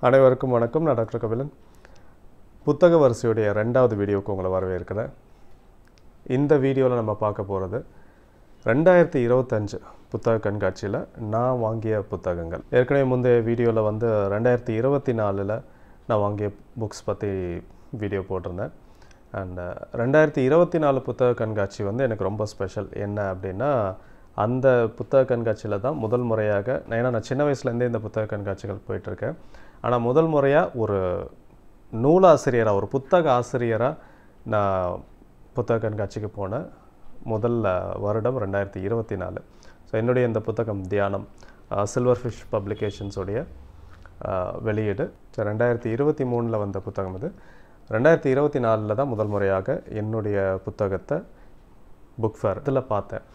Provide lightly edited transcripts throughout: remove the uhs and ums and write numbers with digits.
அனைவருக்கும் வணக்கம். நான் டாக்டர் கபிலன். புத்தக வரிசையுடைய 2வது வீடியோவுக்கு உங்களை வரவேற்கிறேன். இந்த வீடியோவில் நம்ம பார்க்க போகிறது 2025 புத்தக கண்காட்சியில் நான் வாங்கிய புத்தகங்கள். ஏற்கனவே முந்தைய வீடியோவில் 2024 நான் வாங்கிய புக்ஸ் பற்றி வீடியோ போட்டிருந்தேன். அண்ட் 2024 புத்தக கண்காட்சி எனக்கு ரொம்ப ஸ்பெஷல். என்ன அப்படின்னா, அந்த புத்தக கண்காட்சியில் தான் முதல் முறையாக ஏன்னா நான் சின்ன வயசுலேருந்தே இந்த புத்தக கண்காட்சிகள் போயிட்டுருக்கேன். ஆனால் முதல் முறையாக ஒரு நூலாசிரியராக, ஒரு புத்தக ஆசிரியராக நான் புத்தக கண்காட்சிக்கு போன முதல் வருடம் 2024. ஸோ என்னுடைய இந்த புத்தகம் தியானம், சில்வர் ஃபிஷ் பப்ளிகேஷன்ஸுடைய வெளியீடு. ஸோ 2023 வந்த புத்தகம் இது. 2024 தான் முதல் முறையாக என்னுடைய புத்தகத்தை புக் ஃபேர் இதில் பார்த்தேன்.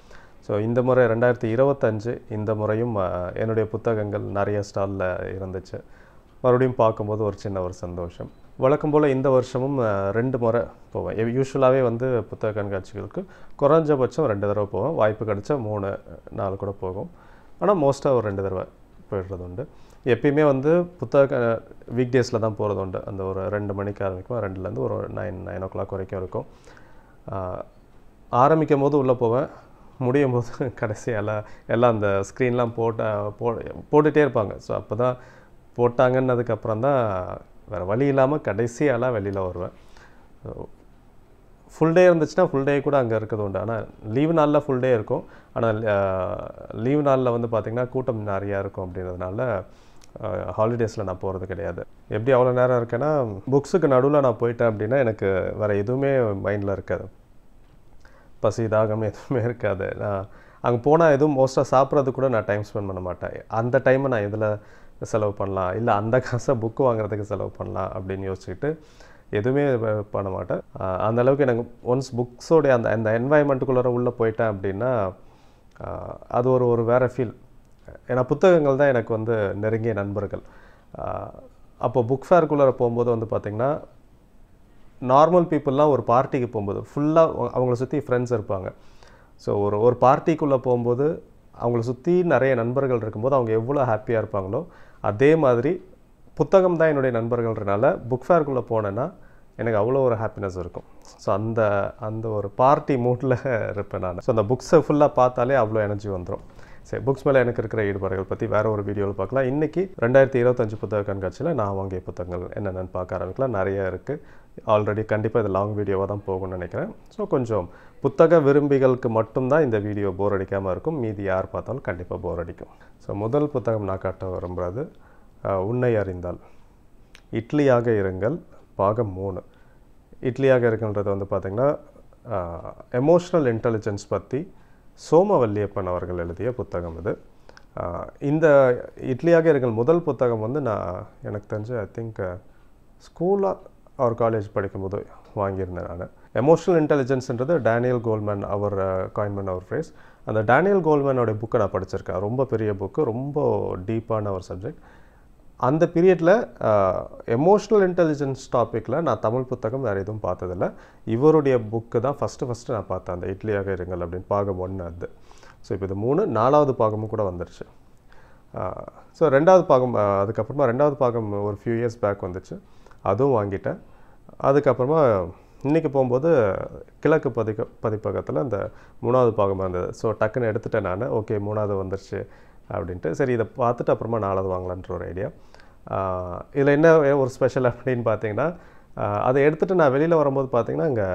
ஸோ இந்த முறை 2025 இந்த முறையும் என்னுடைய புத்தகங்கள் நிறைய ஸ்டாலில் இருந்துச்சு. மறுபடியும் பார்க்கும்போது ஒரு சின்ன சந்தோஷம். வழக்கம் போல் இந்த வருஷமும் 2 முறை போவேன். யூஸ்வலாகவே புத்தக கண்காட்சிகளுக்கு குறைஞ்சபட்சம் 2 தடவை போவேன். வாய்ப்பு கிடச்சா 3-4 கூட போகும். ஆனால் மோஸ்ட்டாக ஒரு 2 தடவை போயிடுறது உண்டு. எப்பயுமே புத்தக வீக் டேஸில் தான் போகிறது உண்டு. அந்த ஒரு 2 மணிக்கு ஆரம்பிக்கும், 2லேருந்து ஒரு 9 o'clock வரைக்கும் இருக்கும். ஆரம்பிக்கும் போது உள்ளே போவேன், முடியும் போது கடைசியால் எல்லாம் அந்த ஸ்க்ரீன்லாம் போட்டுகிட்டே இருப்பாங்க. ஸோ அப்போ தான் போட்டாங்கன்னதுக்கப்புறம் தான் வேறு வழி இல்லாமல் கடைசியாலாம் வெளியில் வருவேன். ஃபுல் டே இருந்துச்சுன்னா ஃபுல் டே கூட அங்கே இருக்கிறது உண்டு. ஆனால் லீவு நாளில் ஃபுல் டே இருக்கும். ஆனால் லீவு நாளில் பார்த்திங்கன்னா கூட்டம் நிறையா இருக்கும். அப்படின்றதுனால ஹாலிடேஸில் நான் போகிறது கிடையாது. எப்படி அவ்வளோ நேரம் இருக்கேன்னா, புக்ஸுக்கு நடுவில் நான் போயிட்டேன் அப்படின்னா எனக்கு வேறு எதுவுமே மைண்டில் இருக்காது. பசி தாகம் எதுவுமே இருக்காது. நான் அங்கே போனால் எதுவும் மோஸ்ட்டாக சாப்பிட்றது கூட நான் டைம் ஸ்பெண்ட் பண்ண மாட்டேன். அந்த டைமை நான் இதில் செலவு பண்ணலாம், இல்லை அந்த காசை புக்கு வாங்குறதுக்கு செலவு பண்ணலாம் அப்படின்னு யோசிச்சுக்கிட்டு எதுவுமே பண்ண மாட்டேன். அந்தளவுக்கு எனக்கு ஒன்ஸ் புக்ஸோடைய அந்த என்வாயன்மெண்ட்டுக்குள்ளே உள்ளே போயிட்டேன் அப்படின்னா அது ஒரு வேறு ஃபீல். ஏன்னா புத்தகங்கள் தான் எனக்கு நெருங்கிய நண்பர்கள். அப்போ புக் ஃபேருக்குள்ளே போகும்போது பார்த்திங்கன்னா, நார்மல் பீப்புளெலாம் ஒரு பார்ட்டிக்கு போகும்போது ஃபுல்லாக அவங்கள சுற்றி ஃப்ரெண்ட்ஸ் இருப்பாங்க. ஸோ ஒரு பார்ட்டிக்குள்ளே போகும்போது அவங்கள சுற்றி நிறைய நண்பர்கள் இருக்கும்போது அவங்க எவ்வளோ ஹாப்பியாக இருப்பாங்களோ, அதே மாதிரி புத்தகம் தான் என்னுடைய நண்பர்கள்ன்றனால புக் ஃபேருக்குள்ளே போனேன்னா எனக்கு அவ்வளோ ஒரு ஹாப்பினஸ் இருக்கும். ஸோ அந்த ஒரு பார்ட்டி மூட்டில் இருப்பேன் நான். ஸோ அந்த புக்ஸை ஃபுல்லாக பார்த்தாலே அவ்வளோ எனர்ஜி வந்துடும். சரி, புக்ஸ் மேலே எனக்கு இருக்கிற ஈடுபாடுகள் பற்றி வேறு ஒரு வீடியோவில் பார்க்கலாம். இன்றைக்கி 2025 புத்தக கண்காட்சியில் நான் வாங்கிய புத்தகங்கள் என்னென்னு பார்க்க ஆரம்பிக்கலாம். நிறையா இருக்குது. ஆல்ரெடி கண்டிப்பாக இது லாங் வீடியோவாக தான் போகும்னு நினைக்கிறேன். ஸோ கொஞ்சம் புத்தக விரும்பிகளுக்கு மட்டும்தான் இந்த வீடியோ போர் அடிக்காமல் இருக்கும். மீதி யார் பார்த்தாலும் கண்டிப்பாக போர் அடிக்கும். ஸோ முதல் புத்தகம் நான் காட்ட விரும்புகிறது உன்னை அறிந்தால். இட்லியாக இருங்கள் பாகம் 3. இட்லியாக இருங்கன்றது பார்த்திங்கன்னா எமோஷ்னல் இன்டெலிஜென்ஸ் பற்றி சோமவல்லியப்பன் அவர்கள் எழுதிய புத்தகம் இது. இந்த இட்லியாக இருங்கள் முதல் புத்தகம் எனக்கு தெரிஞ்சு ஐ திங்க் ஸ்கூலாக அவர் காலேஜ் படிக்கும்போது வாங்கியிருந்தேன் நான். எமோஷ்னல் இன்டெலிஜென்ஸ்ன்றது டேனியல் கோல்மேன் அவர் காயின் பண்ண ஒரு ஃப்ரேஸ். அந்த டேனியல் கோல்மேனோடைய புக்கை நான் படிச்சிருக்கேன். ரொம்ப பெரிய புக்கு, ரொம்ப டீப்பான ஒரு சப்ஜெக்ட். அந்த பீரியடில் எமோஷ்னல் இன்டெலிஜென்ஸ் டாப்பிக்கில் நான் தமிழ் புத்தகம் வேறு எதுவும் பார்த்ததில்ல. இவருடைய புக்கு தான் ஃபஸ்ட்டு நான் பார்த்தேன், அந்த இட்லியாக இருங்கள் அப்படின்னு பாகம் 1 அது. ஸோ இப்போ இது 3, 4வது பாகமும் கூட வந்துருச்சு. ஸோ 2வது பாகம் அதுக்கப்புறமா 2வது பாகம் ஒரு ஃபியூ இயர்ஸ் பேக் வந்துச்சு, அதுவும் வாங்கிட்டேன். அதுக்கப்புறமா இன்றைக்கி போகும்போது கிழக்கு பதிப்பகத்தில் அந்த 3வது பாகம் இருந்தது. ஸோ டக்குன்னு எடுத்துட்டேன் நான். ஓகே, 3வது வந்துருச்சு அப்படின்ட்டு. சரி, இதை பார்த்துட்டு அப்புறமா 4வது வாங்கலான்ற ஒரு ஐடியா. இதில் என்ன ஒரு ஸ்பெஷல் அப்படின்னு பார்த்தீங்கன்னா, அதை எடுத்துகிட்டு நான் வெளியில் வரும்போது பார்த்திங்கன்னா அங்கே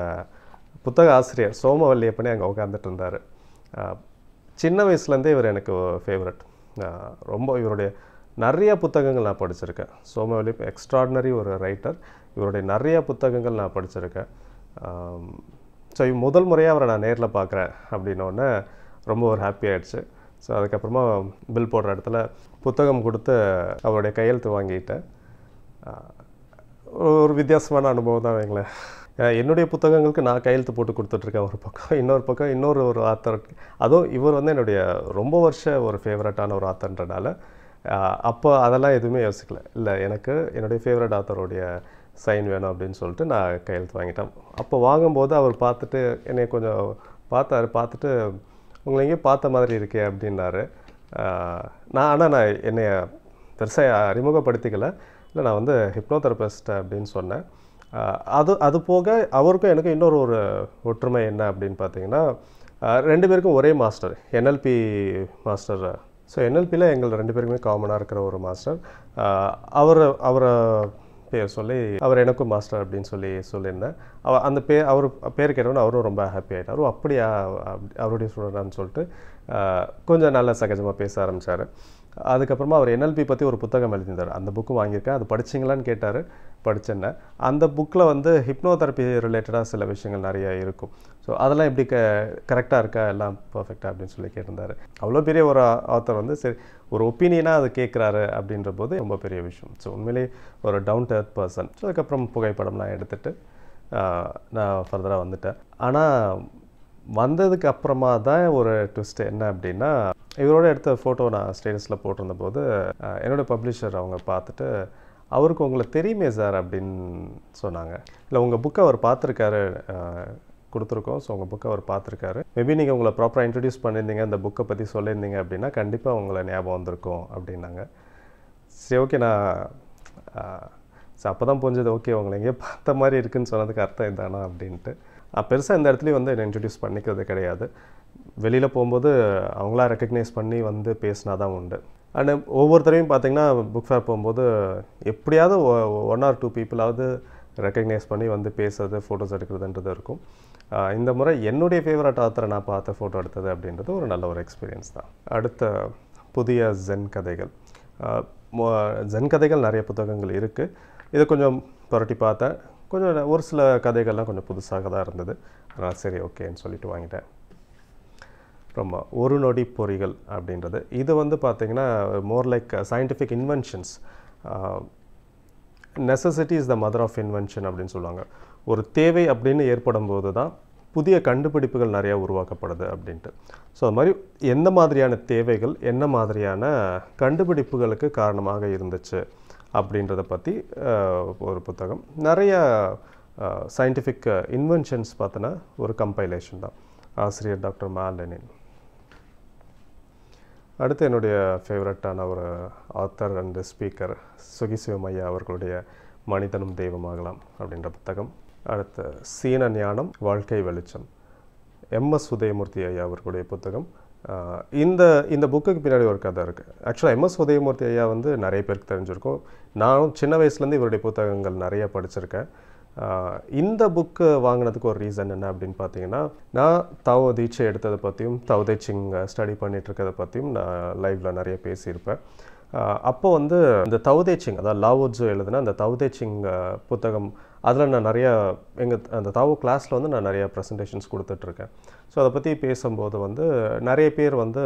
புத்தக ஆசிரியர் சோமவல்லியப்பனே அங்கே உட்காந்துட்டு இருந்தார். சின்ன வயசுலேருந்தே இவர் எனக்கு ஃபேவரட். ரொம்ப இவருடைய நிறைய புத்தகங்கள் நான் படிச்சிருக்கேன். சோமவல்லியப்பன் எக்ஸ்ட்ராடினரி ஒரு ரைட்டர். இவருடைய நிறைய புத்தகங்கள் நான் படிச்சிருக்கேன். ஸோ முதல் முறையாக அவரை நான் நேரில் பார்க்குறேன் அப்படின்னோடனே ரொம்ப ஒரு ஹாப்பி ஆகிடுச்சு. ஸோ அதுக்கப்புறமா பில் போடுற இடத்துல புத்தகம் கொடுத்து அவருடைய கையெழுத்து வாங்கிட்டேன். ஒரு வித்தியாசமான அனுபவம் தான் வைங்களேன். என்னுடைய புத்தகங்களுக்கு நான் கையெழுத்து போட்டு கொடுத்துட்ருக்கேன் ஒரு பக்கம். இன்னொரு பக்கம் ஒரு ஆத்தர். அதுவும் இவர் என்னுடைய ரொம்ப வருஷ ஒரு ஃபேவரட்டான ஒரு ஆத்தர்ன்றனால அப்போ அதெல்லாம் எதுவுமே யோசிக்கல. இல்லை, எனக்கு என்னுடைய ஃபேவரட் ஆத்தருடைய சைன் வேணும் அப்படின்னு சொல்லிட்டு நான் கையெழுத்து வாங்கிட்டேன். அப்போ வாங்கும்போது அவர் பார்த்துட்டு என்னை கொஞ்சம் பார்த்துட்டு உங்களை எங்கேயும் பார்த்த மாதிரி இருக்கே அப்படின்னாரு. ஆனால் நான் என்னை பெருசாக அறிமுகப்படுத்திக்கல. இல்லை நான் வந்து ஹிப்னோதெரபிஸ்ட் அப்படின்னு சொன்னேன். அது போக அவருக்கும் எனக்கும் இன்னொரு ஒரு ஒற்றுமை என்ன அப்படின்னு பார்த்தீங்கன்னா, 2 பேருக்கும் ஒரே மாஸ்டர், NLP மாஸ்டர். ஸோ NLPயில் எங்கள் 2 பேருக்குமே காமனாக இருக்கிற ஒரு மாஸ்டர். அவரை பேர் சொல்லி அவர் எனக்கும் மாஸ்டர் அப்படின்னு சொல்லியிருந்தேன். அந்த அவர் பேர் கேட்டவொன்னே அவரும் ரொம்ப ஹாப்பி ஆகிட்டார். அப்படியா அவருடைய ஸ்டூடெண்டான்னு சொல்லிட்டு கொஞ்சம் நல்லா சகஜமாக பேச ஆரம்பித்தார். அதுக்கப்புறமா அவர் NLP பற்றி ஒரு புத்தகம் எழுதியிருந்தார். அந்த புக்கு வாங்கியிருக்கேன். அது படிச்சிங்களான்னு கேட்டார். படிச்சேன்ன. அந்த புக்கில் வந்து ஹிப்னோதெரப்பி ரிலேட்டடாக சில விஷயங்கள் நிறைய இருக்கும். ஸோ அதெல்லாம் எப்படி கரெக்டாக இருக்கா, எல்லாம் பர்ஃபெக்டாக அப்படின்னு சொல்லி கேட்டிருந்தார். அவ்வளோ பெரிய ஒரு ஆத்தர் வந்து சரி ஒரு ஒப்பீனியனாக அது கேட்குறாரு அப்படின்ற போது ரொம்ப பெரிய விஷயம். ஸோ உண்மையிலே ஒரு down to earth person. So அதுக்கப்புறம் புகைப்படம்லாம் எடுத்துகிட்டு நான் ஃபர்தராக வந்துட்டேன். ஆனால் வந்ததுக்கு அப்புறமா தான் ஒரு ட்விஸ்ட் என்ன அப்படின்னா, இவரோட எடுத்த ஃபோட்டோ நான் ஸ்டேட்டஸில் போட்டிருந்த போது என்னோடய பப்ளிஷர் அவங்க பார்த்துட்டு, அவருக்கு உங்களை தெரியுமே சார் அப்படின்னு சொன்னாங்க. இல்லை உங்கள் புக்கை அவர் பார்த்துருக்காரு, கொடுத்துருக்கோம். ஸோ உங்கள் புக்கை அவர் பார்த்துருக்காரு. மேபி நீங்கள் உங்களை ப்ராப்பராக இன்ட்ரடியூஸ் பண்ணியிருந்தீங்க, அந்த புக்கை பற்றி சொல்லியிருந்தீங்க அப்படின்னா கண்டிப்பாக உங்களை ஞாபகம் வந்திருக்கும் அப்படின்னாங்க. சரி ஓகே, நான் அப்போ தான் புரிஞ்சது, ஓகே உங்களை எங்கேயோ பார்த்த மாதிரி இருக்குதுன்னு சொன்னதுக்கு அர்த்தம் இதானா அப்படின்ட்டு. பெருசாக இந்த இடத்துலையும் வந்து என்னை இன்ட்ரடியூஸ் பண்ணிக்கிறது கிடையாது. வெளியில் போகும்போது அவங்களா ரெக்கக்னைஸ் பண்ணி வந்து பேசினா தான் உண்டு. அண்ட் ஒவ்வொருத்தரையும் பார்த்திங்கன்னா புக் ஃபேர் போகும்போது எப்படியாவது 1 or 2 பீப்புளாவது ரெக்கக்னைஸ் பண்ணி வந்து பேசுறது, ஃபோட்டோஸ் எடுக்கிறதுன்றது இருக்கும். இந்த முறை என்னுடைய ஃபேவரட் ஆத்தரை நான் பார்த்த ஃபோட்டோ எடுத்தது அப்படின்றது ஒரு நல்ல ஒரு எக்ஸ்பீரியன்ஸ் தான். அடுத்த புதிய ஜென் கதைகள். ஜென் கதைகள் நிறைய புத்தகங்கள் இருக்குது. இதை கொஞ்சம் புரட்டி பார்த்தேன். கொஞ்சம் ஒரு சில கதைகள்லாம் கொஞ்சம் புதுசாக தான் இருந்தது. அதனால் சரி ஓகேன்னு சொல்லிட்டு வாங்கிட்டேன். ரொம்ப ஒரு நொடி பொறிகள் அப்படின்றது இது வந்து பார்த்திங்கன்னா more like scientific inventions. Necessity is the mother of invention அப்படின்னு சொல்லுவாங்க. ஒரு தேவை அப்படின்னு ஏற்படும் போது தான் புதிய கண்டுபிடிப்புகள் நிறையா உருவாக்கப்படுது அப்படின்ட்டு. ஸோ அது மாதிரி எந்த மாதிரியான தேவைகள் என்ன மாதிரியான கண்டுபிடிப்புகளுக்கு காரணமாக இருந்துச்சு அப்படின்றத பற்றி ஒரு புத்தகம். நிறைய சயின்டிஃபிக் இன்வென்ஷன்ஸ் பார்த்தினா ஒரு கம்பைலேஷன் தான். ஆசிரியர் டாக்டர் மா லெனின். அடுத்து என்னுடைய ஃபேவரட்டான ஒரு ஆத்தர் அண்ட் ஸ்பீக்கர் சுகிசிவம் ஐயா அவர்களுடைய மனிதனும் தெய்வமாகலாம் அப்படின்ற புத்தகம். அடுத்து சீன ஞானம் வாழ்க்கை வெளிச்சம், MS உதயமூர்த்தி ஐயா அவர்களுடைய புத்தகம். இந்த புக்குக்கு பின்னாடி ஒரு கதை இருக்குது. ஆக்சுவலாக MS உதயமூர்த்தி ஐயா வந்து நிறைய பேருக்கு தெரிஞ்சிருக்கும். நானும் சின்ன வயசுலேருந்து இவருடைய புத்தகங்கள் நிறைய படிச்சிருக்கேன். இந்த புக்கு வாங்கினதுக்கு ஒரு ரீசன் என்ன அப்படின்னு பார்த்தீங்கன்னா, நான் தாவோ தீட்சை எடுத்ததை பற்றியும் தாவோ தே சிங் ஸ்டடி பண்ணிகிட்ருக்கிறத பற்றியும் நான் லைவில் நிறைய பேசியிருப்பேன். அப்போ வந்து இந்த தாவோ தே சிங், அதாவது லாவோ ட்சூ எழுதுன அந்த தாவோ தே சிங் புத்தகம், அதில் நான் நிறையா அந்த தாவோ கிளாஸில் வந்து நான் நிறையா ப்ரெசன்டேஷன்ஸ் கொடுத்துட்ருக்கேன். ஸோ அதை பற்றி பேசும்போது வந்து நிறைய பேர் வந்து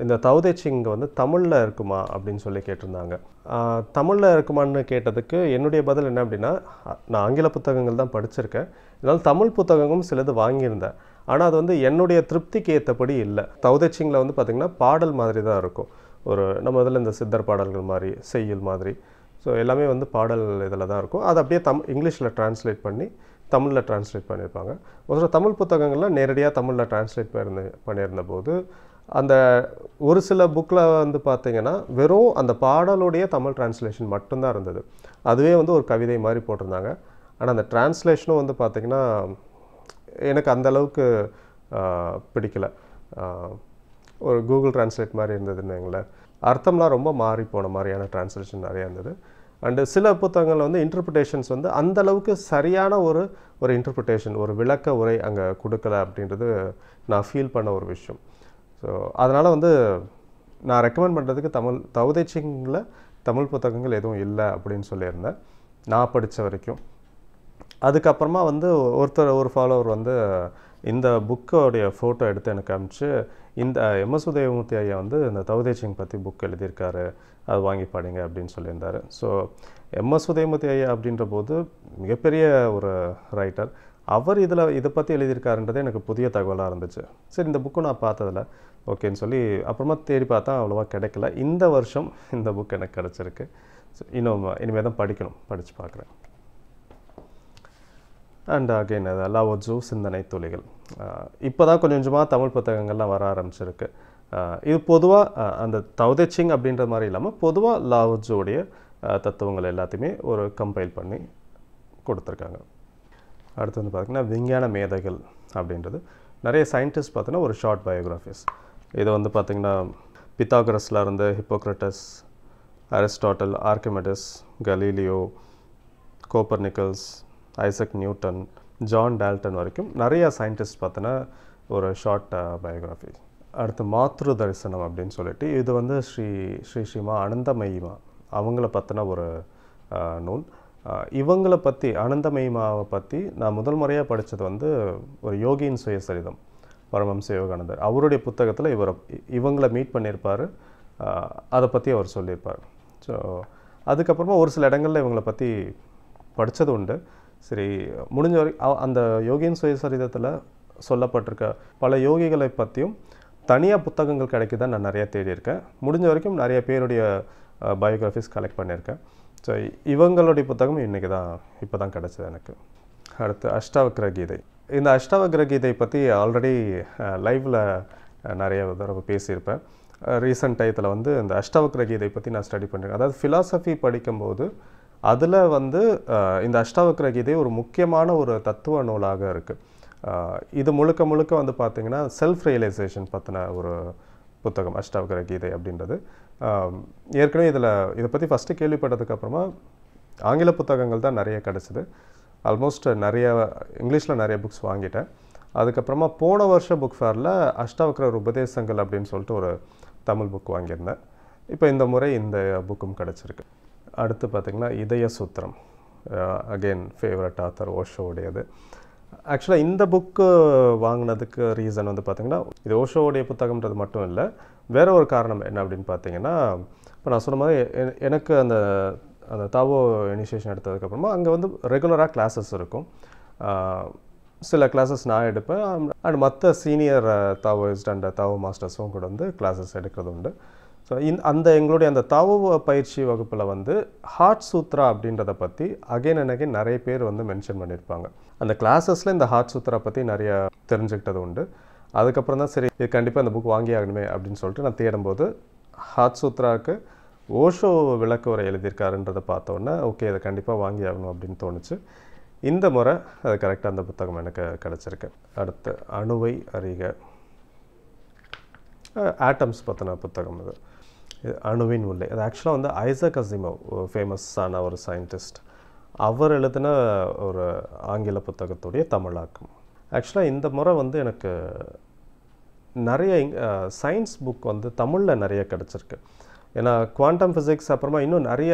இந்த தாவோ தே சிங் வந்து தமிழில் இருக்குமா அப்படின்னு சொல்லி கேட்டிருந்தாங்க. தமிழில் இருக்குமான்னு கேட்டதுக்கு என்னுடைய பதில் என்ன அப்படின்னா, நான் ஆங்கில புத்தகங்கள் தான் படிச்சிருக்கேன். இதனால் தமிழ் புத்தகங்களும் சிலது வாங்கியிருந்தேன். ஆனால் அது வந்து என்னுடைய திருப்திக்கு ஏற்றபடி இல்லை. தாவோ தே சிங்கில் வந்து பார்த்திங்கன்னா பாடல் மாதிரி தான் இருக்கும். நம்ம இதில் இந்த சித்தர் பாடல்கள் மாதிரி, செய்யுள் மாதிரி. ஸோ எல்லாமே வந்து பாடல் இதில் தான் இருக்கும். அது அப்படியே இங்கிலீஷில் ட்ரான்ஸ்லேட் பண்ணி தமிழில் ட்ரான்ஸ்லேட் பண்ணியிருப்பாங்க. ஒரு சில தமிழ் புத்தகங்கள்லாம் நேரடியாக தமிழில் ட்ரான்ஸ்லேட் பண்ணியிருந்த போது அந்த ஒரு சில புக்கில் வந்து பார்த்திங்கன்னா வெறும் அந்த பாடலுடைய தமிழ் ட்ரான்ஸ்லேஷன் மட்டும்தான் இருந்தது. அதுவே வந்து ஒரு கவிதை மாதிரி போட்டிருந்தாங்க. ஆனால் அந்த ட்ரான்ஸ்லேஷனும் வந்து பார்த்திங்கன்னா எனக்கு அந்தளவுக்கு பிடிக்கலை. ஒரு கூகுள் ட்ரான்ஸ்லேட் மாதிரி இருந்ததுன்னு வைங்களேன். அர்த்தம்லாம் ரொம்ப மாறி போன மாதிரியான ட்ரான்ஸ்லேஷன் நிறையா இருந்தது. அண்டு சில புத்தகங்கள் வந்து இன்டர்பிரிட்டேஷன்ஸ் வந்து அந்தளவுக்கு சரியான ஒரு இன்டர்பிரிட்டேஷன், ஒரு விளக்க உரை அங்கே கொடுக்கல அப்படின்றது நான் ஃபீல் பண்ண ஒரு விஷயம். ஸோ அதனால் வந்து நான் ரெக்கமெண்ட் பண்ணுறதுக்கு தாவோ தே சிங்கில் தமிழ் புத்தகங்கள் எதுவும் இல்லை அப்படின்னு சொல்லியிருந்தேன் நான் படித்த வரைக்கும். அதுக்கப்புறமா வந்து ஒரு ஃபாலோவர் வந்து இந்த புக்கோடைய ஃபோட்டோ எடுத்து எனக்கு அனுப்பிச்சு, இந்த MS உதயமூர்த்தி ஐயா வந்து இந்த தாவோ தே சிங் பற்றி புக் எழுதியிருக்காரு, அது வாங்கி படிங்க அப்படின்னு சொல்லியிருந்தார். ஸோ MS உதயமூர்த்தி ஐயா அப்படின்ற போது மிகப்பெரிய ஒரு ரைட்டர். அவர் இதை பற்றி எழுதியிருக்காருன்றதே எனக்கு புதிய தகவலாக இருந்துச்சு. சரி இந்த புக்கும் நான் பார்த்ததில்ல, ஓகேன்னு சொல்லி அப்புறமா தேடி பார்த்தா அவ்வளோவா கிடைக்கல. இந்த வருஷம் இந்த புக் எனக்கு கிடச்சிருக்கு. ஸோ இனிமேல் தான் படித்து பார்க்குறேன். அண்ட் அகெயின் லாவோ ட்சூ சிந்தனை துளிகள். இப்போ தான் கொஞ்சம் கொஞ்சமாக தமிழ் புத்தகங்கள்லாம் வர ஆரம்பிச்சிருக்கு. இது பொதுவாக அந்த தாவோ தே சிங் அப்படின்ற மாதிரி இல்லாமல் பொதுவாக லாவோ ட்சூடைய தத்துவங்கள் எல்லாத்தையுமே ஒரு கம்பைல் பண்ணி கொடுத்துருக்காங்க. அடுத்து வந்து பார்த்திங்கன்னா விஞ்ஞான மேதைகள் அப்படின்றது நிறைய சயின்டிஸ்ட் பார்த்தீங்கன்னா ஒரு ஷார்ட் பயோகிராஃபிஸ். இது வந்து பார்த்திங்கன்னா பித்தாகரஸ்ல இருந்து Hippocrates, Aristotle, Archimedes, Galileo, Copernicus, Isaac Newton, John Dalton வரைக்கும் நிறைய சயின்டிஸ்ட் பார்த்தோன்னா ஒரு ஷார்ட் பயோகிராஃபி. அடுத்து மாத்ரு தரிசனம் அப்படின்னு சொல்லிட்டு இது வந்து ஸ்ரீமா அனந்தமயிமா அவங்கள பற்றின ஒரு நூல். இவங்களை பற்றி அனந்தமயிமாவை பற்றி நான் முதல் முறையாக படித்தது வந்து ஒரு யோகியின் சுயசரிதம், பரமஹம்ச யோகானந்தர் அவருடைய புத்தகத்தில் இவங்களை மீட் பண்ணியிருப்பார், அதை பற்றி அவர் சொல்லியிருப்பார். ஸோ அதுக்கப்புறமா ஒரு சில இடங்களில் இவங்களை பற்றி படித்தது உண்டு. சரி, முடிஞ்ச வரைக்கும் அந்த யோகியின் சுயசரிதத்தில் சொல்லப்பட்டிருக்க பல யோகிகளை பற்றியும் தனியாக புத்தகங்கள் கிடைக்குதான் நான் நிறையா தேடியிருக்கேன். முடிஞ்ச வரைக்கும் நிறைய பேருடைய பயோகிராஃபிஸ் கலெக்ட் பண்ணியிருக்கேன். ஸோ இவங்களுடைய புத்தகம் இப்போ தான் கிடச்சிது எனக்கு. அடுத்து அஷ்டாவக்ர கீதை. இந்த அஷ்டாவக்ர கீதை பற்றி ஆல்ரெடி லைவில் நிறைய தடவை பேசியிருப்பேன். ரீசெண்ட் டயத்தில் வந்து இந்த அஷ்டாவக்ர கீதை பற்றி நான் ஸ்டடி பண்ணியிருக்கேன். அதாவது ஃபிலாசபி படிக்கும்போது அதில் வந்து இந்த அஷ்டாவக்ர கீதை ஒரு முக்கியமான ஒரு தத்துவ நூலாக இருக்குது. இது முழுக்க முழுக்க வந்து பார்த்திங்கன்னா செல்ஃப் ரியலைசேஷன் பற்றின ஒரு புத்தகம் அஷ்டாவக்ர கீதை அப்படின்றது. ஏற்கனவே இதை பற்றி ஃபஸ்ட்டு கேள்விப்பட்டதுக்கப்புறமா ஆங்கில புத்தகங்கள் தான் நிறைய கிடச்சிது. ஆல்மோஸ்ட் நிறைய இங்கிலீஷில் நிறைய புக்ஸ் வாங்கிட்டேன். அதுக்கப்புறமா போன வருஷம் புக் ஃபேரில் அஷ்டாவக்ர உபதேசங்கள் அப்படின்னு சொல்லிட்டு ஒரு தமிழ் புக் வாங்கியிருந்தேன். இப்போ இந்த முறை இந்த புக்கும் கிடச்சிருக்கு. அடுத்து பார்த்திங்கன்னா இதய சூத்திரம், அகெயின் ஃபேவரட் ஆத்தர் ஓஷோவுடையது. ஆக்சுவலாக இந்த புக்கு வாங்கினதுக்கு ரீசன் வந்து பார்த்திங்கன்னா இது ஓஷோவுடைய புத்தகம்ன்றது மட்டும் இல்லை, வேறு ஒரு காரணம் என்ன அப்படின்னு பார்த்தீங்கன்னா, இப்போ நான் சொன்ன மாதிரி எனக்கு அந்த தாவோ இனிஷியேஷன் எடுத்ததுக்கப்புறமா அங்கே வந்து ரெகுலராக கிளாஸஸ் இருக்கும். சில கிளாஸஸ் நான் எடுப்பேன், அண்ட் மற்ற சீனியர் தாவோயிஸ்ட் அண்ட் தாவோ மாஸ்டர்ஸும் கூட வந்து கிளாஸஸ் எடுக்கிறது உண்டு. ஸோ எங்களுடைய அந்த தாவோ பயிற்சி வகுப்பில் வந்து ஹார்ட் சூத்ரா அப்படின்றத பற்றி அகைன் அண்ட் அகைன் நிறைய பேர் வந்து மென்ஷன் பண்ணியிருப்பாங்க. அந்த கிளாஸஸில் இந்த ஹார்ட் சூத்ரா பற்றி நிறையா தெரிஞ்சுக்கிட்டது உண்டு. அதுக்கப்புறம் தான் சரி இது கண்டிப்பாக இந்த புக் வாங்கி ஆகணுமே அப்படின்னு சொல்லிட்டு நான் தேடும்போது ஹார்ட் சூத்ராவுக்கு ஓஷோ விளக்க உரை எழுதியிருக்காருன்றதை பார்த்தோன்னே ஓகே இதை கண்டிப்பாக வாங்கி ஆகணும் அப்படின்னு தோணுச்சு. இந்த முறை அது கரெக்டாக அந்த புத்தகம் எனக்கு கிடச்சிருக்கு. அடுத்து அணுவை அறிக, ஆட்டம்ஸ் பற்றின புத்தகம் இது. அணுவின் உள்ளே, அது ஆக்சுவலாக வந்து ஐசக் அசிமோவ் ஃபேமஸான ஒரு சயின்டிஸ்ட், அவர் எழுதின ஒரு ஆங்கில புத்தகத்துடைய தமிழாக்கம். ஆக்சுவலாக இந்த முறை வந்து எனக்கு நிறைய சயின்ஸ் புக் வந்து தமிழில் நிறைய கிடச்சிருக்கு. ஏன்னா குவாண்டம் ஃபிசிக்ஸ் அப்புறமா இன்னும் நிறைய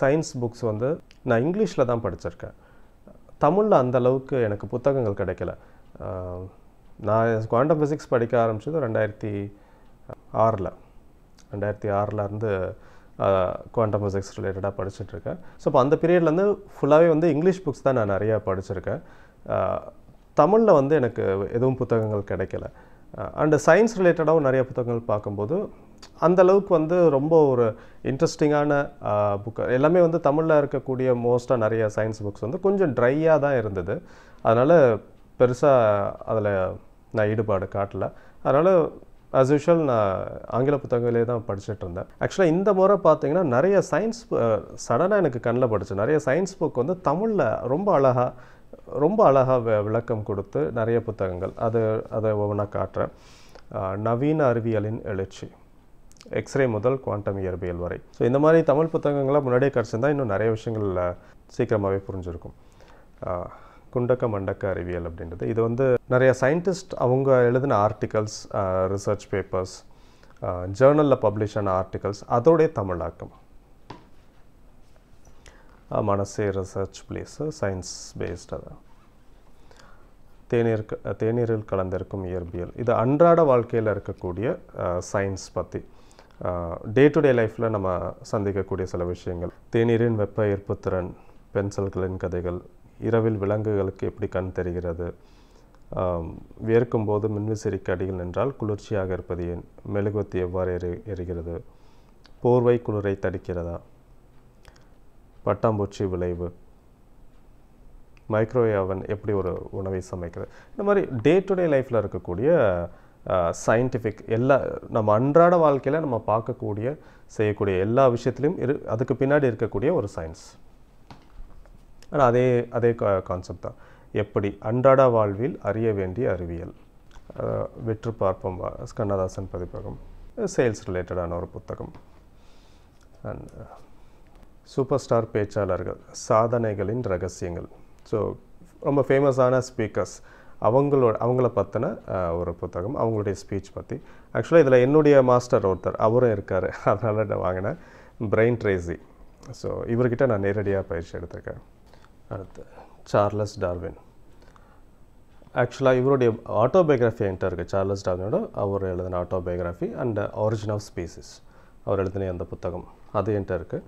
சயின்ஸ் புக்ஸ் வந்து நான் இங்கிலீஷில் தான் படிச்சிருக்கேன். தமிழில் அந்த அளவுக்கு எனக்கு புத்தகங்கள் கிடைக்கல. நான் குவாண்டம் ஃபிசிக்ஸ் படிக்க ஆரம்பித்தது 2006 இருந்து குவாண்டம் ஃபிசிக்ஸ் ரிலேட்டடாக படிச்சுட்ருக்கேன். ஸோ இப்போ அந்த பீரியட்லேருந்து ஃபுல்லாகவே வந்து இங்கிலீஷ் புக்ஸ் தான் நான் நிறையா படிச்சிருக்கேன். தமிழில் வந்து எனக்கு எதுவும் புத்தகங்கள் கிடைக்கல. அண்டு சயின்ஸ் ரிலேட்டடாகவும் நிறைய புத்தகங்கள் பார்க்கும்போது அந்தளவுக்கு வந்து ரொம்ப ஒரு இன்ட்ரெஸ்டிங்கான புக்கு எல்லாமே வந்து தமிழில் இருக்கக்கூடிய மோஸ்ட்டாக நிறைய சயின்ஸ் புக்ஸ் வந்து கொஞ்சம் ட்ரையாக தான் இருந்தது. அதனால் பெருசாக அதில் நான் ஈடுபாடு காட்டல. அதனால் ஆஸ் யூஷுவல் நான் ஆங்கில புத்தகங்களே தான் படிச்சுட்டு இருந்தேன். ஆக்சுவலாக இந்த முறை பார்த்தீங்கன்னா நிறைய சயின்ஸ் சடனாக எனக்கு கண்ணில் படிச்சு நிறைய சயின்ஸ் புக் வந்து தமிழில் ரொம்ப அழகாக விளக்கம் கொடுத்து நிறைய புத்தகங்கள் அதை ஒவ்வொன்றா காட்டுறேன். நவீன அறிவியலின் எழுச்சி, எக்ஸ்ரே முதல் குவாண்டம் இயற்பியல் வரை. ஸோ இந்த மாதிரி தமிழ் புத்தகங்களாக முன்னாடியே கிடச்சிருந்தா இன்னும் நிறைய விஷயங்கள் சீக்கிரமாகவே புரிஞ்சிருக்கும். குண்டக்க மண்டக்க அறிவியல் அப்படின்றது இது வந்து நிறைய சயின்டிஸ்ட் அவங்க எழுதின ஆர்டிகல்ஸ், ரிசர்ச் பேப்பர்ஸ், ஜேர்னலில் பப்ளிஷ் ஆன ஆர்டிகல்ஸ் அதோடைய தமிழாக்கம். மனசே ரிசர்ச் பிளேஸு சயின்ஸ் பேஸ்டு. அதான் தேநீரில் கலந்திருக்கும் இயற்பியல், இது அன்றாட வாழ்க்கையில் இருக்கக்கூடிய சயின்ஸ் பற்றி டே டு டே லைஃப்பில் நம்ம சந்திக்கக்கூடிய சில விஷயங்கள். தேநீரின் வெப்ப ஈர்ப்புத்திறன், பென்சில்களின் கதைகள், இரவில் விலங்குகளுக்கு எப்படி கண் தெரிகிறது, வியர்க்கும் போது மின்விசிறிக்கு அடியில் நின்றால் குளிர்ச்சியாக இருப்பது ஏன், மெழுகுவத்தி எவ்வாறு எரிகிறது, போர்வை குளிரை தடுக்கிறதா, பட்டாம்பூச்சி விளைவு, மைக்ரோவேவ் அவன் எப்படி ஒரு உணவை சமைக்கிறது. இந்த மாதிரி டே டு டே லைஃப்பில் இருக்கக்கூடிய சயின்டிஃபிக் எல்லா நம்ம அன்றாட வாழ்க்கையில் நம்ம பார்க்கக்கூடிய செய்யக்கூடிய எல்லா விஷயத்துலையும் அதுக்கு பின்னாடி இருக்கக்கூடிய ஒரு சயின்ஸ். ஆனால் அதே கான்செப்ட் தான். எப்படி அன்றாட வாழ்வில் அறிய வேண்டிய அறிவியல். வெற்று பார்ப்போம் கண்ணதாசன் பதிப்பகம், சேல்ஸ் ரிலேட்டடான ஒரு புத்தகம். அண்ட் சூப்பர் ஸ்டார் பேச்சாளர்கள், சாதனைகளின் ரகசியங்கள். ஸோ ரொம்ப ஃபேமஸான ஸ்பீக்கர்ஸ் அவங்கள பற்றின ஒரு புத்தகம், அவங்களுடைய ஸ்பீச் பற்றி. ஆக்சுவலாக இதில் என்னுடைய மாஸ்டர் ஒருத்தர் அவரும் இருக்கார், அதனால் நான் வாங்கினேன், பிரைன் ட்ரேசி. ஸோ இவர்கிட்ட நான் நேரடியாக பயிற்சி எடுத்திருக்கேன். அடுத்து சார்லஸ் டார்வின். ஆக்சுவலாக இவருடைய ஆட்டோபயோகிராஃபி என்கிட்ட இருக்குது. சார்லஸ் டார்வினோட அவர் எழுதின autobiography and origin of species அவர் எழுதின அந்த புத்தகம் அது என்கிட்ட இருக்குது.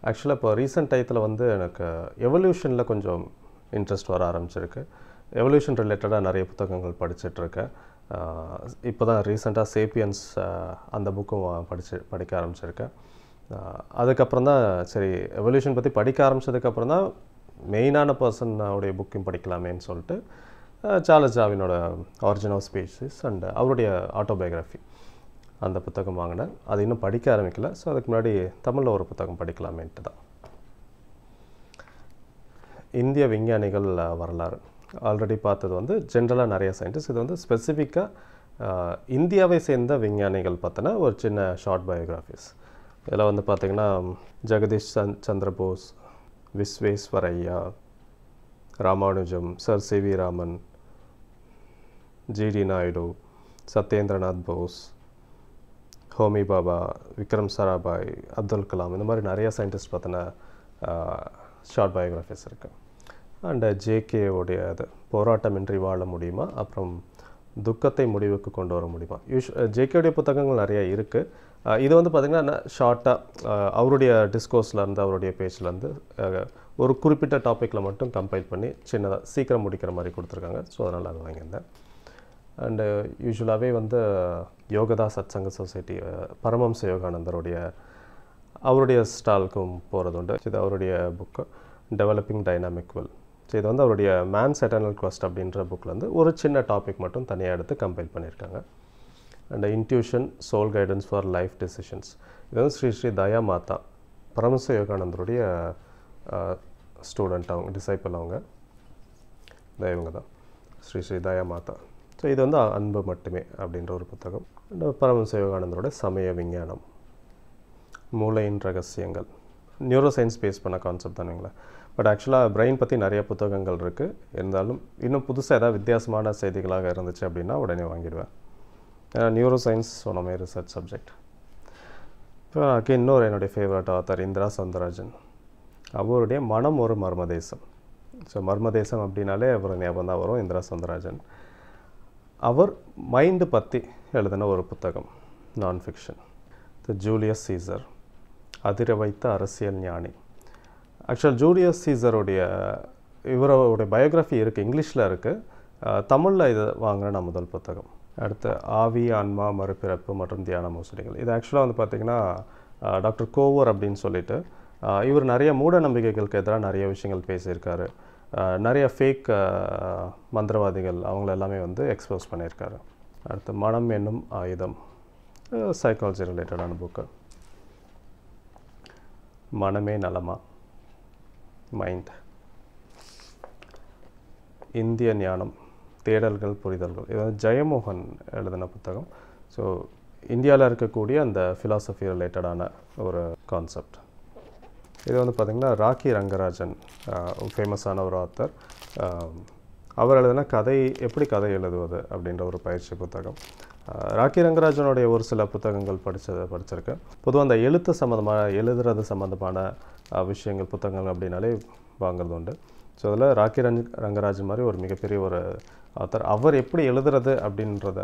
ஆக்சுவலாக இப்போ ரீசெண்ட் டயத்தில் வந்து எனக்கு எவல்யூஷனில் கொஞ்சம் இன்ட்ரெஸ்ட் வர ஆரம்பிச்சிருக்கு. எவல்யூஷன் ரிலேட்டடாக நிறைய புத்தகங்கள் படிச்சுட்ருக்கேன். இப்போ தான் ரீசெண்டாக சேப்பியன்ஸ் அந்த புக்கும் படிக்க ஆரம்பிச்சிருக்கேன். அதுக்கப்புறம் தான் சரி எவல்யூஷன் பற்றி படிக்க ஆரம்பித்ததுக்கப்புறம் தான் மெயினான பர்சனோடைய புக்கையும் படிக்கலாமேன்னு சொல்லிட்டு சார்லஸ் டார்வினோட ஆரிஜின் ஆஃப் ஸ்பீசிஸ் அண்ட் அவருடைய ஆட்டோபயோகிராஃபி அந்த புத்தகம் வாங்கினேன். அது இன்னும் படிக்க ஆரம்பிக்கல. ஸோ அதுக்கு முன்னாடி தமிழில் ஒரு புத்தகம் படிக்கலாமேன்ட்டு தான். இந்திய விஞ்ஞானிகள் வரலாறு ஆல்ரெடி பார்த்தது வந்து ஜென்ரலாக நிறைய சயின்டிஸ்ட். இது வந்து ஸ்பெசிஃபிக்காக இந்தியாவை சேர்ந்த விஞ்ஞானிகள் பற்றின ஒரு சின்ன ஷார்ட் பயோகிராஃபிஸ். இதில் வந்து பார்த்திங்கன்னா Jagadish Chandra Bose, Visvesvaraya, Ramanujam, sir CV. Raman, GD. Naidu, Satyendranath Bose, Homi Baba, Vikram Sarabhai, Abdul Kalam, இந்த மாதிரி நிறைய சயின்டிஸ்ட் பற்றின ஷார்ட் பயோகிராஃபிஸ் இருக்குது. அண்ட் ஜேகேவுடைய அது போராட்டமின்றி வாழ முடியுமா, அப்புறம் துக்கத்தை முடிவுக்கு கொண்டு வர முடியுமா. ஜேகேவுடைய புத்தகங்கள் நிறைய இருக்குது. இது வந்து பார்த்திங்கன்னா ஷார்ட்டாக அவருடைய டிஸ்கோர்ஸ்லேருந்து அவருடைய பேஜ்லேருந்து ஒரு குறிப்பிட்ட டாப்பிக்கில் மட்டும் கம்பைல் பண்ணி சின்னதாக சீக்கிரம் முடிக்கிற மாதிரி கொடுத்துருக்காங்க. ஸோ அதனால் அது வாங்கியிருந்தேன். அண்டு யூஸ்வலாகவே வந்து யோகதா சத்சங்க சொசைட்டி பரமஹம்ச யோகானந்தருடைய அவருடைய ஸ்டாலுக்கும் போகிறது உண்டு. இது அவருடைய book developing dynamic will. So இது வந்து அவருடைய மேன்ஸ் எட்டர்னல் குவெஸ்ட் அப்படின்ற புக்கில் ஒரு சின்ன டாபிக் மட்டும் தனியாக எடுத்து கம்பைல் பண்ணியிருக்காங்க. And intuition soul guidance for life decisions. இது வந்து ஸ்ரீ தயா மாதா பரமஹம்ச யோகானந்தருடைய ஸ்டூடெண்ட், அவங்க டிசைப்பிள், அவங்க இவங்க தான் ஸ்ரீ தயா மாதா. ஸோ இது வந்து அன்பு மட்டுமே அப்படின்ற ஒரு புத்தகம். பரமஹம்ச யோகானந்தரோட சமய விஞ்ஞானம், மூளையின் ரகசியங்கள், நியூரோ சயின்ஸ் பேஸ் பண்ண கான்செப்ட் தானுங்களா. பட் ஆக்சுவலாக பிரெயின் பற்றி நிறைய புத்தகங்கள் இருக்குது. இருந்தாலும் இன்னும் புதுசாக ஏதாவது வித்தியாசமான செய்திகளாக இருந்துச்சு அப்படின்னா உடனே வாங்கிடுவேன். ஏன்னா neuroscience one of my research subject. இப்போ இன்னொரு என்னுடைய ஃபேவரட் ஆத்தர் இந்திரா சௌந்தரராஜன். அவருடைய மனம் ஒரு மர்மதேசம். ஸோ மர்மதேசம் அப்படின்னாலே அவர் ஞாபகம் தான் வரும், இந்திரா சௌந்தரராஜன். அவர் மைண்டு பற்றி எழுதின ஒரு புத்தகம், நான் ஃபிக்ஷன். ஜூலியஸ் சீசர், அதிர வைத்த அரசியல் ஞானி. ஆக்சுவல் ஜூலியஸ் சீசருடைய இவரோடைய பயோகிராஃபி இருக்குது, இங்கிலீஷில் இருக்குது. தமிழில் இது வாங்கின முதல் புத்தகம். அடுத்து ஆவி, ஆன்மா, மறுபிறப்பு மற்றும் தியான மோசடிகள். இது ஆக்சுவலாக வந்து பார்த்திங்கன்னா டாக்டர் கோவர் அப்படின்னு சொல்லிட்டு இவர் நிறைய மூட நம்பிக்கைகளுக்கு எதிராக நிறைய விஷயங்கள் பேசியிருக்காரு. நிறைய ஃபேக் மந்திரவாதிகள் அவங்கள எல்லாமே வந்து எக்ஸ்போஸ் பண்ணியிருக்காரு. அடுத்து மனம் என்னும் ஆயுதம், சைக்காலஜி ரிலேட்டடான புக்கு. மனமே நலமா, மைண்ட். இந்திய ஞானம், தேடல்கள் புரிதல்கள். இது வந்து ஜெயமோகன் எழுதின புத்தகம். ஸோ இந்தியாவில் இருக்கக்கூடிய அந்த ஃபிலாசபி ரிலேட்டடான ஒரு கான்செப்ட். இது வந்து பார்த்திங்கன்னா ராக்கி ரங்கராஜன், ஃபேமஸான ஒரு ஆத்தர். அவர் எழுதினா எப்படி கதை எழுதுவது அப்படின்ற ஒரு பயிற்சி புத்தகம். ராக்கி ரங்கராஜனுடைய ஒரு சில புத்தகங்கள் படிச்சிருக்கேன். பொதுவாக அந்த எழுதுறது சம்மந்தமான விஷயங்கள் புத்தகங்கள் அப்படின்னாலே வாங்குறது உண்டு. ஸோ அதில் ராக்கி ரங்கராஜன் மாதிரி ஒரு மிகப்பெரிய ஒரு ஆத்தர், அவர் எப்படி எழுதுறது அப்படின்றத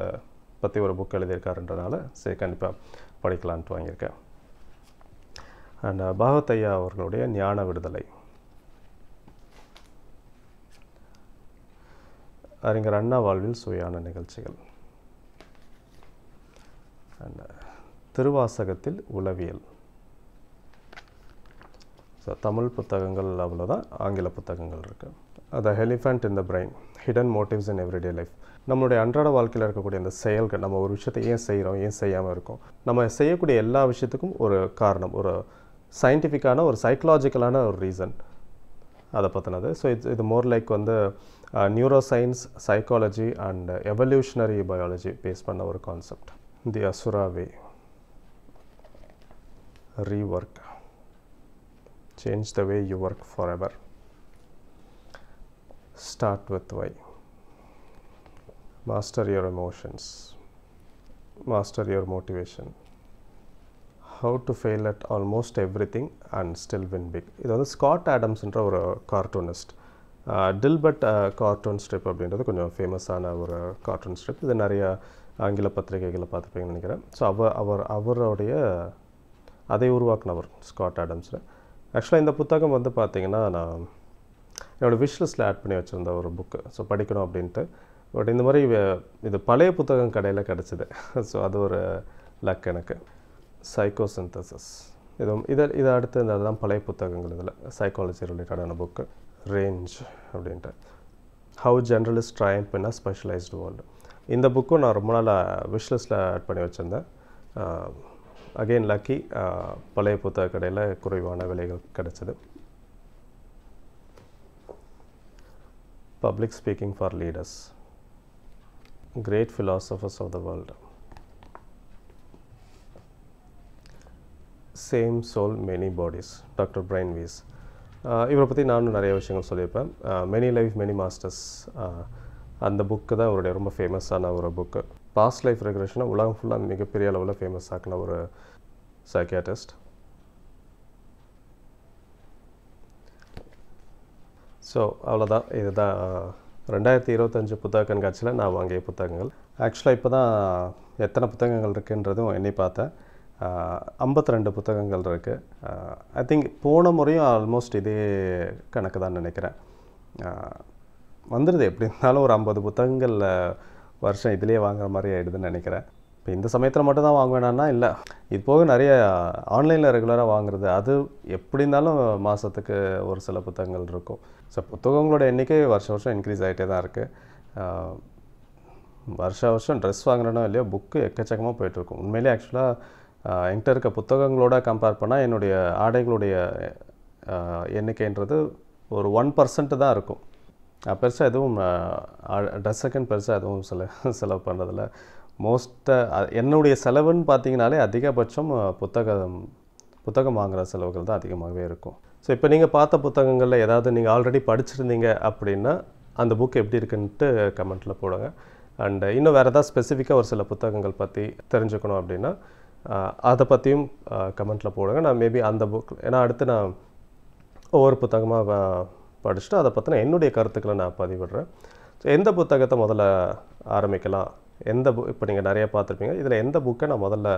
பற்றி ஒரு புக் எழுதியிருக்காருன்றனால சரி கண்டிப்பாக படிக்கலான்ட்டு வாங்கியிருக்கேன். அண்ட் பாகவத் ஐயா அவர்களுடைய ஞான விடுதலை, அறிஞர் அண்ணா வாழ்வில் சுவையான நிகழ்ச்சிகள், அண்ட் திருவாசகத்தில் உளவியல். ஸோ தமிழ் புத்தகங்கள் அவ்வளோதான், ஆங்கில புத்தகங்கள் இருக்குது. The elephant in the brain, hidden motives in everyday life. நம்மளுடைய அன்றாட வாழ்க்கையில் இருக்கக்கூடிய அந்த செயல்கள், நம்ம ஒரு விஷயத்தை ஏன் செய்கிறோம், ஏன் செய்யாமல் இருக்கோம், நம்ம செய்யக்கூடிய எல்லா விஷயத்துக்கும் ஒரு காரணம், ஒரு சயின்டிஃபிக்கான ஒரு சைக்கலாஜிக்கலான ஒரு ரீசன், அதை பற்றினது. ஸோ இது மோர் லைக் வந்து neuroscience, psychology and evolutionary biology base பண்ண ஒரு concept. The Asura way, rework, change the way you work forever, start with why, master your emotions, master your motivation, how to fail at almost everything and still win big. இது வந்து Scott ஆடம்ஸ்ன்ற ஒரு cartoonist. டில்பர்ட் cartoon strip அப்படின்றது கொஞ்சம் ஃபேமஸான ஒரு cartoon strip. இது நிறைய ஆங்கில பத்திரிகைகளை பார்த்துருப்பீங்கன்னு நினைக்கிறேன். ஸோ அவருடைய அதை உருவாக்குனவர் ஸ்காட் ஆடம்ஸில். ஆக்சுவலாக இந்த புத்தகம் வந்து பார்த்திங்கன்னா நான் என்னோடய விஷலிஸ்ட்டில் ஆட் பண்ணி வச்சுருந்த ஒரு புக்கு. ஸோ படிக்கணும் அப்படின்ட்டு. பட் இந்த மாதிரி இது பழைய புத்தகம் கடையில் கிடச்சிது. ஸோ அது ஒரு லக் எனக்கு. சைக்கோசிந்தசிஸ், இதை அடுத்து இந்த அதுதான் பழைய புத்தகங்கள். இதில் சைக்காலஜி ரிலேட்டடான புக்கு. ரேஞ்ச் அப்படின்ட்டு, how generalist triumph in a specialised world. இந்த புக்கும் நான் ரொம்ப நாள் விஷலிஸ்ட்டில் ஆட் பண்ணி வச்சுருந்தேன். அகெயின் லக்கி, பழைய புத்தக கடையில் குறைவான விலைகள் கிடச்சிது. Public speaking for leaders, great philosophers of the world, same soul many bodies, doctor Brian Weiss. இவரை பற்றி நானும் நிறைய விஷயங்கள் சொல்லியிருப்பேன். மெனி லைஃப் மெனி மாஸ்டர்ஸ், அந்த புக்கு தான் அவருடைய ரொம்ப ஃபேமஸான ஒரு புக்கு. பாஸ்ட் லைஃப் ரெக்ரெஷனை உலகம் ஃபுல்லாக மிகப்பெரிய அளவில் ஃபேமஸ் ஆக்கின ஒரு சைக்கியாட்ரிஸ்ட். ஸோ அவ்வளோதான். இதுதான் 2025 புத்தக கண்காட்சியில் நான் வாங்கிய புத்தகங்கள். ஆக்சுவலாக இப்போ தான் எத்தனை புத்தகங்கள் இருக்குன்றதும் எண்ணி பார்த்தேன். 52 புத்தகங்கள் இருக்குது. ஐ திங்க் போன முறையும் ஆல்மோஸ்ட் இதே கணக்கு தான் நினைக்கிறேன். வந்துடுது எப்படி இருந்தாலும் ஒரு 50 புத்தகங்கள் வருஷம் இதிலே வாங்குற மாதிரி ஆகிடுதுன்னு நினைக்கிறேன். இப்போ இந்த சமயத்தில் மட்டும் தான் வாங்குவேனா இல்லை, இது போக நிறைய ஆன்லைனில் ரெகுலராக வாங்குறது. அது எப்படி இருந்தாலும் மாதத்துக்கு ஒரு சில புத்தகங்கள் இருக்கும். ஸோ புத்தகங்களோட எண்ணிக்கை வருஷம் இன்க்ரீஸ் ஆகிட்டே தான் இருக்குது. வருஷம் ட்ரெஸ் வாங்குறனோ இல்லையோ, புக்கு எக்கச்சக்கமாக போய்ட்டுருக்கும். உண்மையிலே ஆக்சுவலாக என்கிட்ட இருக்க புத்தகங்களோட கம்பேர் பண்ணால் என்னுடைய ஆடைகளுடைய எண்ணிக்கைன்றது ஒரு 1% தான் இருக்கும். பெருசாக எதுவும் ட்ரெஸ்ஸுக்குன்னு பெருசாக எதுவும் செலவு பண்ணுறதில்ல. என்னுடைய செலவுன்னு பார்த்தீங்கனாலே அதிகபட்சம் புத்தகம் வாங்குகிற செலவுகள் தான் அதிகமாகவே இருக்கும். ஸோ இப்போ நீங்கள் பார்த்த புத்தகங்களில் ஏதாவது நீங்கள் ஆல்ரெடி படிச்சிருந்தீங்க அப்படின்னா அந்த புக் எப்படி இருக்குன்ட்டு கமெண்ட்டில் போடுங்க. அண்ட் இன்னும் வேறு ஏதாவது ஸ்பெசிஃபிக்காக ஒரு சில புத்தகங்கள் பற்றி தெரிஞ்சுக்கணும் அப்படின்னா அதை பற்றியும் கமெண்ட்டில் போடுங்க. நான் மேபி அந்த புக், ஏன்னா அடுத்து நான் ஒவ்வொரு புத்தகமாக படிச்சுட்டு அதை பற்றின என்னுடைய கருத்துக்களை நான் பதிவிடுறேன். ஸோ எந்த புத்தகத்தை முதல்ல ஆரம்பிக்கலாம், இப்போ நீங்கள் நிறைய பார்த்துருப்பீங்க, இதில் எந்த புக்கை நான் முதல்ல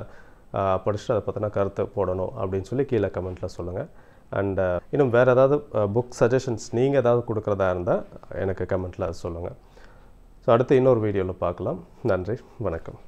படிச்சுட்டு அதை பற்றின கருத்து போடணும் அப்படின்னு சொல்லி கீழே கமெண்ட்டில் சொல்லுங்கள். அண்ட் இன்னும் வேறு ஏதாவது புக் சஜஷன்ஸ் நீங்கள் ஏதாவது கொடுக்குறதா இருந்தால் எனக்கு கமெண்ட்டில் சொல்லுங்கள். ஸோ அடுத்து இன்னொரு வீடியோவில் பார்க்கலாம். நன்றி, வணக்கம்.